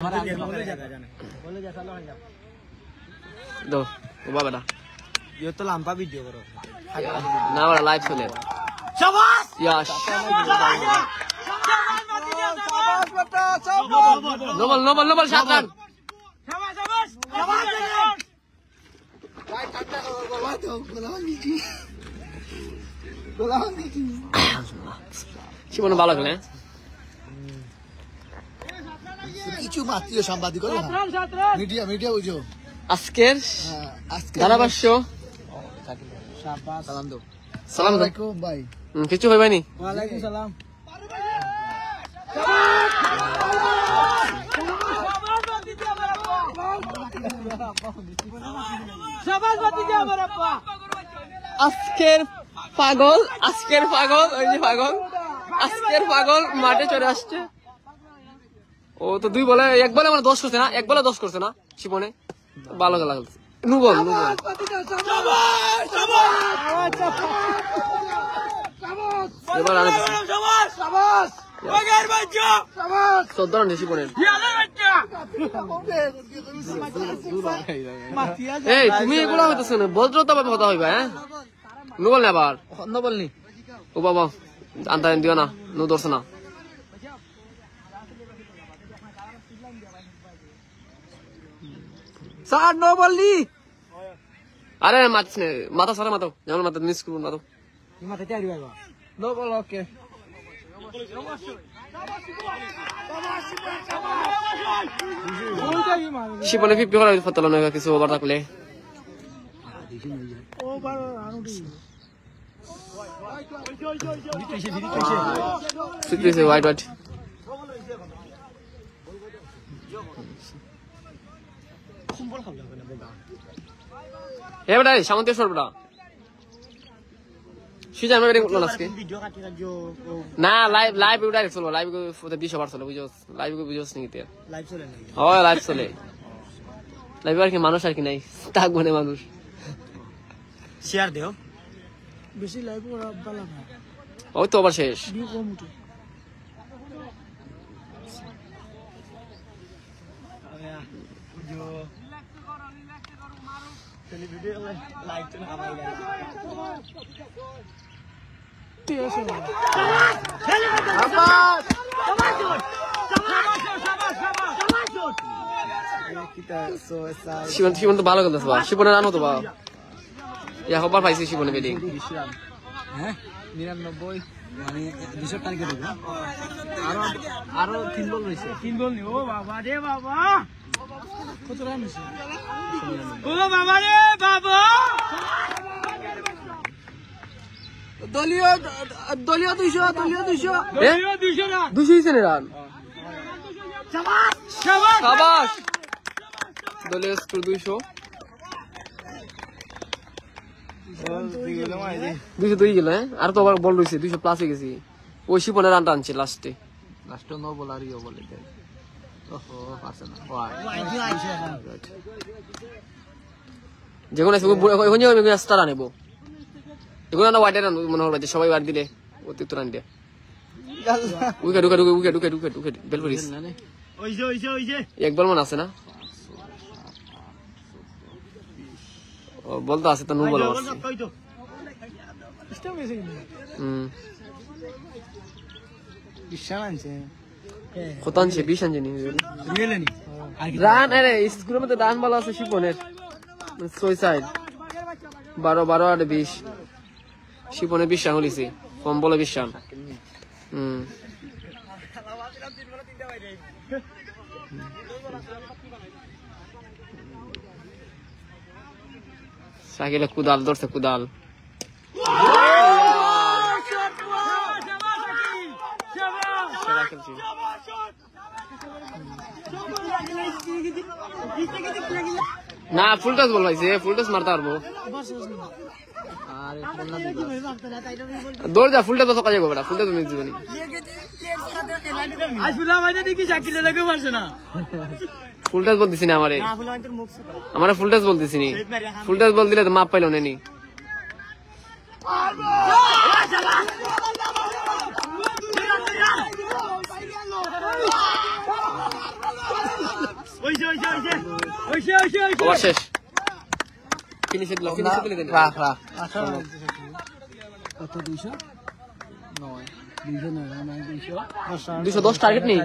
दो वो बेटा ये तो लंबा वीडियो करो ना वाला लाइव सुने शाबाश यश नोबल नोबल नोबल शाबाश शाबाश शाबाश राइट काटा गोला तो गोला नीची জীবনে ভালো খেলে কিছু মাত্রীয় সাংবাদিক মিডিয়া মিডিয়া বুঝো আজকের ধারাভাষ্য সালাম দাও সালাম আলাইকুম ভাই কিছু হয় ভাইনি ওয়ালাইকুম সালাম আজকের পাগল ওই যে পাগল আজকের পাগল মাঠে চলে আসছে ও তো দুই বলে এক বলে মানে 10 করছে না এক বলে 10 করছে না শিবনে ভালো লাগছে নুবল এবার আনে শাবাশ ওগের বাচ্চা শাবাশ সদর নেছি পড়ে ইয়ালে বাচ্চা এই তুমি এগুলা হইতাছ না ভদ্রতা ভাবে কথা হইবা হ্যাঁ নুবল না আবার নবল নি ও বাবা আনতা দিও না নু দর্শ না স্যার নবল নি আরে মাথা সারা মাথা যেমন মাথা মিস করুন মাথা মাথা চাই দিবা নবল ওকে শিবনে ফিফটি করা ফতলা নয় কিছু ওভার থাকলে হোয়াইট হোয়াইট হে বেটা সামন্তে সরবটা সুজা আমি বেরিয়ে করলাম আজকে না লাইভ লাইভ ডাইরেক্ট চলো লাইভ 200 বার চলে বুঝছো লাইভ বুঝছ নি তে লাইভ চলে না হয় লাইভ চলে লাইভ আর কি মানুষ আর কি নাই থাকবো না মানুষ শেয়ার দিও বেশি লাইভ করা ভালো না ওই তো আবার শেষ ভিউ কম উঠে जो चलिए वीडियो लाइक तो हमारी শিবন শিবন তো ভালো খেলতেছে বা শিবনের রানও তো বা ইয়া খবর পাইছি শিবনে বেডিং হ্যাঁ 99 মানে 200 টার্গেট হবে আরো 3 বল রয়েছে 3 বল নি ও বাবা রে বাবা কত রান হইছে ও বাবা রে বাবা দলীয় 200 রান 200 হইছে রান শাবাশ শাবাশ শাবাশ দলীয় স্কোর 200 202 গেল আর তো আবার বল রইছে 200 প্লাস হয়ে গেছি ওই শিপনের রানটা আনছে লাস্টে নো বলারিও বলে দেয় ওহো পারছে না যেগুলো এখন আমি স্টার আনবো এগুলো না ওয়াইডার মনে হবে যে সবাই বার দিলে অতিরিক্ত রান দিয়ে wicket wicket wicket wicket wicket wicket বেল করিস ওইছে এক বল মনে আছে না বলতো আছে তো নো বল আছে বিশাল আনছে কত আনছে 20 আনছে নি রিয়েলি নি রান আরে স্কুলের মধ্যে রান বল আছে শিপনের 6 সাইড 12 আর 20 শিপনে 20 রান হইছে কম বলে 20 রান সাকিলে কুদাল ধরছে কুদাল না ফুল টাচ বল ভাইছে ফুল টাচ মারতে পারবো দৌড় যা ফুল টাচ তো কাজে বেটা ফুল টাচ মিস দিবনি আজ ফুলা মাইনে দেখি সাকিলে লাগে পারছে না ফুল টাচ বল দিছি না আমারে আমারে ফুল টাচ বল দিছি নি ফুল টাচ বল দিলে তো মাপ পাইলো না নি ওভার শেষ ফিনিশে দিলাম ফিনিশে দিলে দেন রাখ রাখ কত 200 9 209 210 210 টার্গেট নেই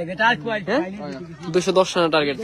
210 রানের টার্গেট